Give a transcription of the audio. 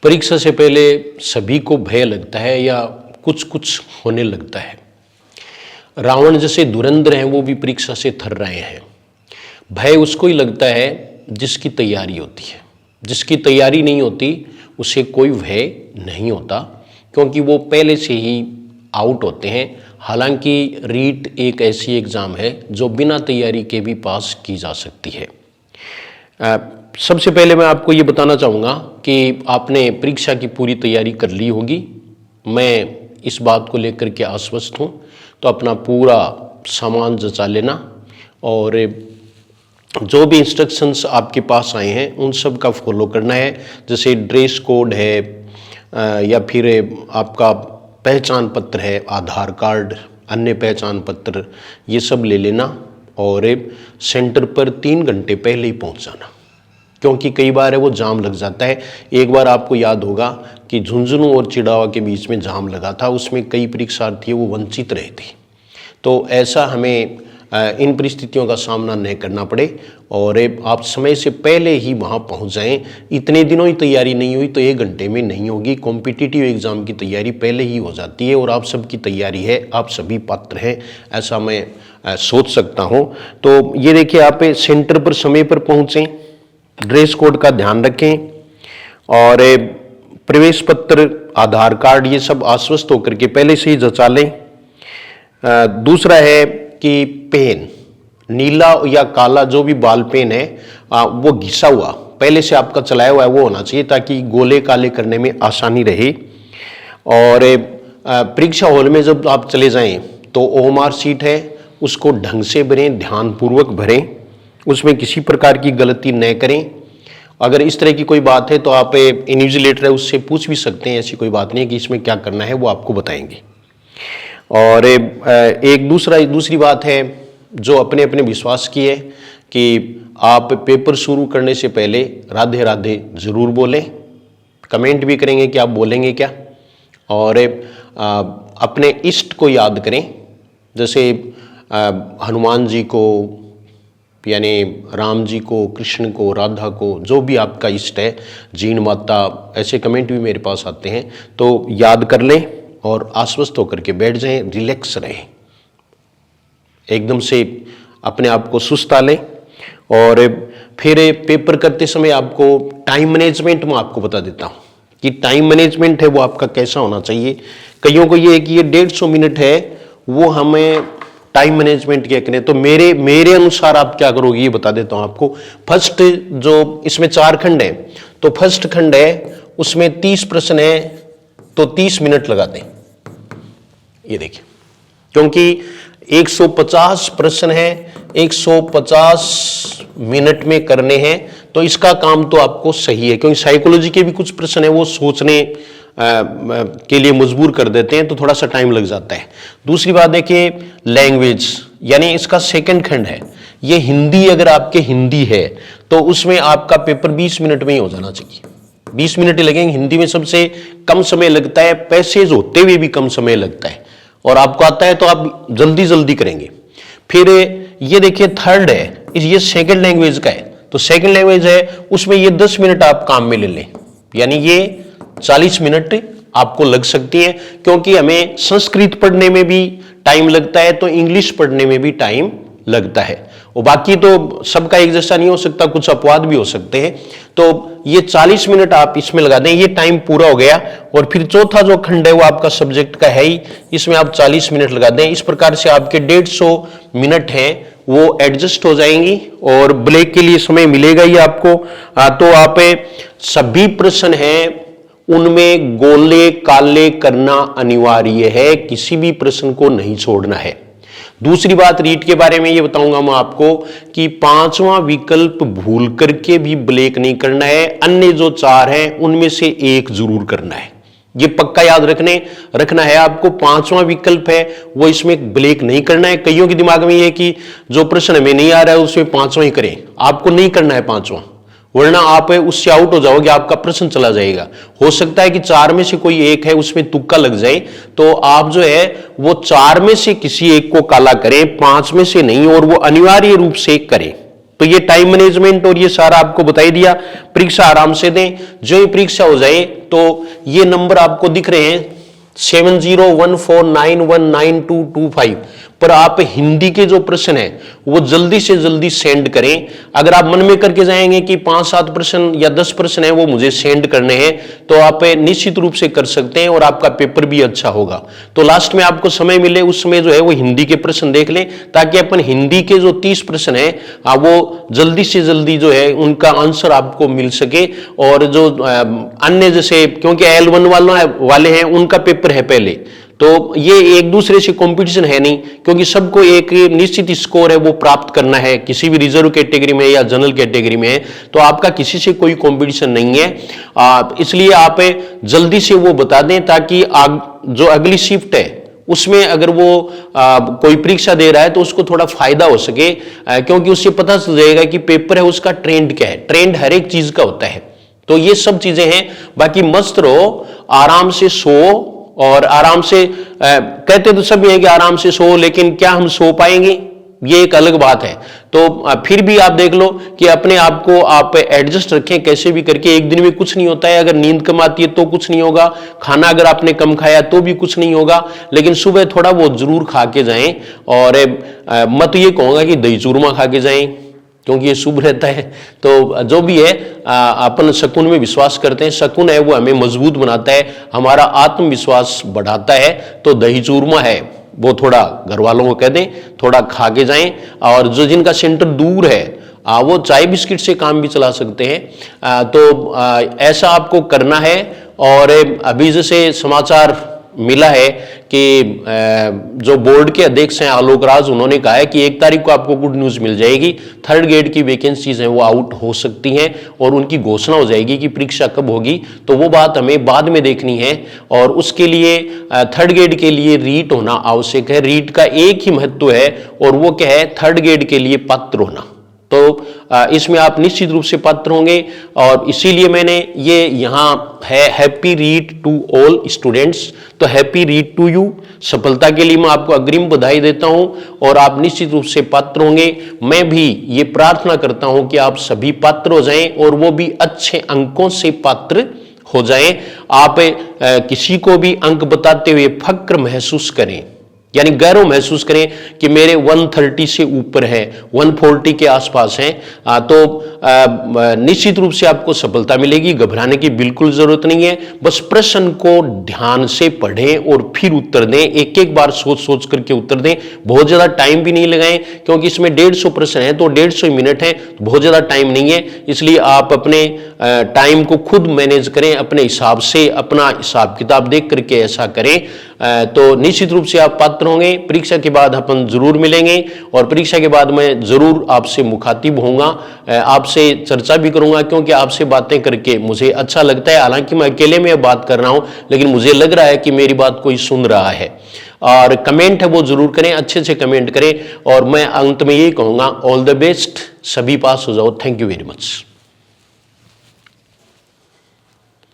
परीक्षा से पहले सभी को भय लगता है या कुछ कुछ होने लगता है। रावण जैसे धुरंधर हैं वो भी परीक्षा से थर रहे हैं। भय उसको ही लगता है जिसकी तैयारी होती है, जिसकी तैयारी नहीं होती उसे कोई भय नहीं होता, क्योंकि वो पहले से ही आउट होते हैं। हालांकि रीट एक ऐसी एग्ज़ाम है जो बिना तैयारी के भी पास की जा सकती है। सबसे पहले मैं आपको ये बताना चाहूँगा कि आपने परीक्षा की पूरी तैयारी कर ली होगी। मैं इस बात को लेकर के आश्वस्त हूँ। तो अपना पूरा सामान जचा लेना और जो भी इंस्ट्रक्शंस आपके पास आए हैं उन सब का फॉलो करना है। जैसे ड्रेस कोड है या फिर आपका पहचान पत्र है, आधार कार्ड, अन्य पहचान पत्र, ये सब ले लेना और सेंटर पर 3 घंटे पहले ही पहुंच जाना, क्योंकि कई बार है वो जाम लग जाता है। एक बार आपको याद होगा कि झुंझुनू और चिड़ावा के बीच में जाम लगा था, उसमें कई परीक्षार्थी वो वंचित रहे थे। तो ऐसा हमें इन परिस्थितियों का सामना नहीं करना पड़े और आप समय से पहले ही वहाँ पहुँच जाएं। इतने दिनों ही तैयारी नहीं हुई तो 1 घंटे में नहीं होगी। कॉम्पिटिटिव एग्ज़ाम की तैयारी पहले ही हो जाती है और आप सबकी तैयारी है, आप सभी पात्र हैं, ऐसा मैं सोच सकता हूँ। तो ये देखिए, आप सेंटर पर समय पर पहुँचें, ड्रेस कोड का ध्यान रखें और प्रवेश पत्र, आधार कार्ड, ये सब आश्वस्त होकर के पहले से ही जचा लें। दूसरा है कि पेन, नीला या काला जो भी बॉल पेन है वो घिसा हुआ पहले से आपका चलाया हुआ है वो होना चाहिए, ताकि गोले काले करने में आसानी रहे। और परीक्षा हॉल में जब आप चले जाएं तो ओएमआर शीट है उसको ढंग से भरें, ध्यानपूर्वक भरें, उसमें किसी प्रकार की गलती न करें। अगर इस तरह की कोई बात है तो आप इन्विजिलेटर है उससे पूछ भी सकते हैं, ऐसी कोई बात नहीं है कि इसमें क्या करना है वो आपको बताएंगे। और एक दूसरी बात है जो अपने अपने विश्वास की है कि आप पेपर शुरू करने से पहले राधे राधे ज़रूर बोलें, कमेंट भी करेंगे कि आप बोलेंगे क्या। और अपने इष्ट को याद करें, जैसे हनुमान जी को, यानी राम जी को, कृष्ण को, राधा को, जो भी आपका इष्ट है, जीन माता, ऐसे कमेंट भी मेरे पास आते हैं, तो याद कर लें और आश्वस्त होकर के बैठ जाएं, रिलैक्स रहें, एकदम से अपने आप को सुस्ता लें। और फिर पेपर करते समय आपको टाइम मैनेजमेंट में आपको बता देता हूँ कि टाइम मैनेजमेंट है वो आपका कैसा होना चाहिए। कईयों को ये है कि ये 150 मिनट है वो हमें टाइम मैनेजमेंट क्या करें, तो मेरे अनुसार आप क्या करोगे ये बता देता हूँ आपको। फर्स्ट जो इसमें 4 खंड है, तो फर्स्ट खंड है उसमें 30 प्रश्न है तो 30 मिनट लगा दें। ये देखिए, क्योंकि 150 प्रश्न है, 150 मिनट में करने हैं, तो इसका काम तो आपको सही है। क्योंकि साइकोलॉजी के भी कुछ प्रश्न है वो सोचने के लिए मजबूर कर देते हैं, तो थोड़ा सा टाइम लग जाता है। दूसरी बात देखिए, लैंग्वेज, यानी इसका सेकंड खंड है ये हिंदी। अगर आपके हिंदी है तो उसमें आपका पेपर 20 मिनट में ही हो जाना चाहिए, 20 मिनट ही लगेंगे। हिंदी में सबसे कम समय लगता है, पैसेज होते हुए भी कम समय लगता है, और आपको आता है तो आप जल्दी जल्दी करेंगे। फिर ये देखिए थर्ड है, ये सेकंड लैंग्वेज का है, तो सेकंड लैंग्वेज है उसमें ये 10 मिनट आप काम में ले लें, यानी ये 40 मिनट आपको लग सकती है। क्योंकि हमें संस्कृत पढ़ने में भी टाइम लगता है तो इंग्लिश पढ़ने में भी टाइम लगता है, और बाकी तो सबका एक जैसा नहीं हो सकता, कुछ अपवाद भी हो सकते हैं। तो ये 40 मिनट आप इसमें लगा दें, ये टाइम पूरा हो गया। और फिर चौथा जो खंड है वो आपका सब्जेक्ट का है ही, इसमें आप 40 मिनट लगा दें। इस प्रकार से आपके 150 मिनट हैं वो एडजस्ट हो जाएंगी और ब्रेक के लिए समय मिलेगा ही आपको। तो आप सभी प्रश्न हैं उनमें गोले काले करना अनिवार्य है, किसी भी प्रश्न को नहीं छोड़ना है। दूसरी बात रीट के बारे में ये बताऊंगा मैं आपको कि 5वां विकल्प भूल करके भी ब्लैक नहीं करना है, अन्य जो 4 हैं उनमें से एक जरूर करना है। ये पक्का याद रखना है आपको। 5वां विकल्प है वो इसमें ब्लैक नहीं करना है। कईयों के दिमाग में ये है कि जो प्रश्न हमें नहीं आ रहा है उसमें 5वां ही करें, आपको नहीं करना है 5वां, वरना आप उससे आउट हो जाओगे, आपका प्रश्न चला जाएगा। हो सकता है कि 4 में से कोई एक है उसमें तुक्का लग जाए, तो आप जो है वो 4 में से किसी एक को काला करें, 5 में से नहीं, और वो अनिवार्य रूप से करें। तो ये टाइम मैनेजमेंट और ये सारा आपको बताई दिया। परीक्षा आराम से दें, जो ही परीक्षा हो जाए तो ये नंबर आपको दिख रहे हैं 7014919225 पर आप हिंदी के जो प्रश्न है वो जल्दी से जल्दी सेंड करें। अगर आप मन में करके जाएंगे कि 5-7 प्रश्न या 10 प्रश्न है वो मुझे सेंड करने हैं तो आप निश्चित रूप से कर सकते हैं और आपका पेपर भी अच्छा होगा। तो लास्ट में आपको समय मिले उस समय जो है वो हिंदी के प्रश्न देख लें ताकि अपन हिंदी के जो 30 प्रश्न है वो जल्दी से जल्दी जो है उनका आंसर आपको मिल सके। और जो अन्य जैसे क्योंकि L1 वाले हैं उनका पेपर है पहले, तो ये एक दूसरे से कंपटीशन है नहीं, क्योंकि सबको एक निश्चित स्कोर है वो प्राप्त करना है, किसी भी रिजर्व कैटेगरी में या जनरल कैटेगरी में है, तो आपका किसी से कोई कंपटीशन नहीं है। इसलिए आप जल्दी से वो बता दें ताकि जो अगली शिफ्ट है उसमें अगर वो कोई परीक्षा दे रहा है तो उसको थोड़ा फायदा हो सके, क्योंकि उससे पता चल जाएगा कि पेपर है उसका ट्रेंड क्या है। ट्रेंड हर एक चीज का होता है। तो ये सब चीजें हैं। बाकी मस्त रहो, आराम से सो और आराम से कहते तो सब ये है कि आराम से सो, लेकिन क्या हम सो पाएंगे ये एक अलग बात है। तो फिर भी आप देख लो कि अपने आप को आप एडजस्ट रखें कैसे भी करके। एक दिन में कुछ नहीं होता है, अगर नींद कम आती है तो कुछ नहीं होगा, खाना अगर आपने कम खाया तो भी कुछ नहीं होगा, लेकिन सुबह थोड़ा बहुत जरूर खा के जाएं। और मैं तो ये कहूंगा कि दही चूरमा खा के जाएं क्योंकि ये शुभ रहता है। तो जो भी है अपन शकुन में विश्वास करते हैं, शकुन है वो हमें मजबूत बनाता है, हमारा आत्मविश्वास बढ़ाता है। तो दही चूरमा है वो थोड़ा घर वालों को कह दें थोड़ा खा के जाएं। और जो जिनका सेंटर दूर है वो चाय बिस्किट से काम भी चला सकते हैं। तो ऐसा आपको करना है। और अभी जैसे समाचार मिला है कि जो बोर्ड के अध्यक्ष हैं आलोक राज, उन्होंने कहा है कि 1 तारीख को आपको गुड न्यूज मिल जाएगी, 3rd ग्रेड की वैकेंसीज हैं वो आउट हो सकती हैं और उनकी घोषणा हो जाएगी कि परीक्षा कब होगी। तो वो बात हमें बाद में देखनी है और उसके लिए 3rd ग्रेड के लिए रीट होना आवश्यक है। रीट का एक ही महत्व है और वो क्या है, 3rd ग्रेड के लिए पात्र होना। तो इसमें आप निश्चित रूप से पात्र होंगे और इसीलिए मैंने ये यहाँ है happy REET to all students. तो हैप्पी रीट टू यू, सफलता के लिए मैं आपको अग्रिम बधाई देता हूं और आप निश्चित रूप से पात्र होंगे। मैं भी ये प्रार्थना करता हूं कि आप सभी पात्र हो जाएं और वो भी अच्छे अंकों से पात्र हो जाएं। आप किसी को भी अंक बताते हुए फक्र महसूस करें, यानी गौरव महसूस करें कि मेरे 130 से ऊपर है, 140 के आसपास हैं। तो निश्चित रूप से आपको सफलता मिलेगी, घबराने की बिल्कुल जरूरत नहीं है। बस प्रश्न को ध्यान से पढ़ें और फिर उत्तर दें, एक एक बार सोच सोच करके उत्तर दें। बहुत ज्यादा टाइम भी नहीं लगाएं क्योंकि इसमें 150 प्रश्न है तो 150 मिनट है, बहुत ज्यादा टाइम नहीं है। इसलिए आप अपने टाइम को खुद मैनेज करें, अपने हिसाब से अपना हिसाब किताब देख करके ऐसा करें। तो निश्चित रूप से आप पात्र होंगे। परीक्षा के बाद अपन जरूर मिलेंगे और परीक्षा के बाद मैं जरूर आपसे मुखातिब होऊंगा, आपसे चर्चा भी करूंगा, क्योंकि आपसे बातें करके मुझे अच्छा लगता है। हालांकि मैं अकेले में बात कर रहा हूं लेकिन मुझे लग रहा है कि मेरी बात कोई सुन रहा है। और कमेंट है वो जरूर करें, अच्छे से कमेंट करें। और मैं अंत में यही कहूंगा, ऑल द बेस्ट, सभी पास हो जाओ। Thank you very much.